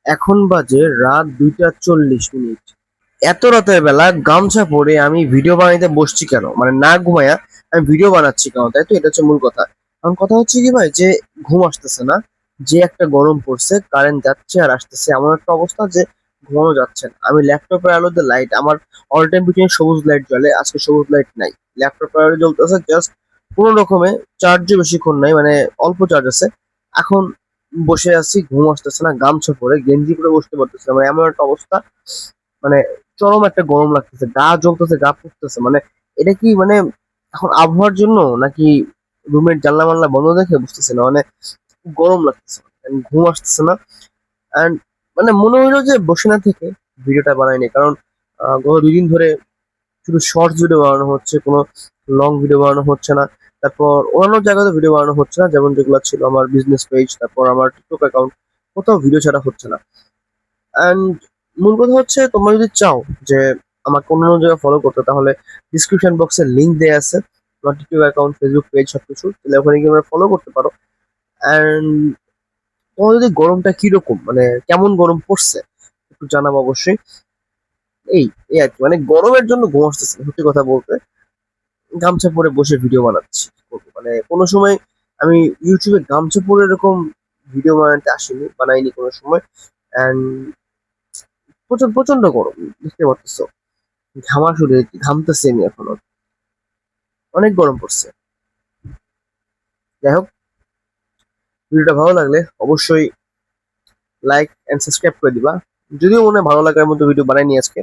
এখন বাজে রাত 2টা 40 মিনিট। এত রাতের বেলা গামছা পরে আমি ভিডিও বানাইতে বসছি কেন, মানে না ঘুমায়া আমি ভিডিও বানাচ্ছি কেন, তাই তো? এটা হচ্ছে মূল কথা। এখন কথা হচ্ছে কি ভাই, যে ঘুম আসতেছে না, যে একটা গরম পড়ছে, কারেন্ট যাচ্ছে আর আসতেছে, এমন একটা অবস্থা যে ঘুমানো যাচ্ছে না। আমি ল্যাপটপের আলোতে লাইট আমার অল টাইম বিটুইন সবুজ লাইট জ্বলে, আজকে সবুজ লাইট নাই। ল্যাপটপের আলো জ্বলতেছে জাস্ট কোনো রকমে, চার্জও বেশিক্ষণ নাই, মানে অল্প চার্জ আছে। এখন বসে আছি, ঘুম আসতেছে না, গামছা পরে গেঞ্জি পরে বসতে পারতেছে না, মানে এমন একটা অবস্থা। মানে চরম একটা গরম লাগতেছে, গা জ্বলতেছে, গা পুড়তেছে। মানে এটা কি মানে এখন আবহাওয়ার জন্য, নাকি রুমের জানলা মানলা বন্ধ দেখে বুঝতেছে না, মানে খুব গরম লাগতেছে and ঘুম আসতেছে না। অ্যান্ড মানে মনে হলো যে বসে না থেকে ভিডিওটা বানাইনি, কারণ গত 2 দিন ধরে শুধু শর্টস ভিডিও বানানো হচ্ছে, কোনো লং ভিডিও বানানো হচ্ছে না। তারপর অন্যান্য জায়গাতে ভিডিও বানানো হচ্ছে না, যেমন যেগুলো ছিল আমার বিজনেস পেজ, তারপর আমার টিকটক অ্যাকাউন্ট, কোথাও ভিডিও ছাড়া হচ্ছে না। অ্যান্ড মূল কথা হচ্ছে, তোমরা যদি চাও যে আমাকে অন্য জায়গায় ফলো করতে, তাহলে ডিসক্রিপশন বক্সে লিংক দেওয়া আছে আমার টিকটক অ্যাকাউন্ট, ফেসবুক পেজ, সবকিছু, তাহলে ওখানে গিয়ে আমরা ফলো করতে পারো। অ্যান্ড তোমার যদি গরমটা কিরকম, মানে কেমন গরম পড়ছে একটু জানাবো অবশ্যই। এই এই আর কি, মানে গরমের জন্য ঘুম আসতেছে না, সত্যি কথা বলতে। গামছা পরে বসে ভিডিও বানাচ্ছি, কি করবো? মানে কোনো সময় আমি ইউটিউবে গামছা পরে এরকম ভিডিও বানাতে আসিনি, বানাইনি কোনো সময়। অ্যান্ড প্রচন্ড প্রচন্ড গরম, বুঝতে পারতেছো, ঘামা শুরু হয়েছে, ঘামতেছি আমি এখনো, অনেক গরম পড়ছে। যাই হোক, ভিডিওটা ভালো লাগলে অবশ্যই লাইক এন্ড সাবস্ক্রাইব করে দিবা। যদিও মনে হয় ভালো লাগার মতো ভিডিও বানাইনি আজকে,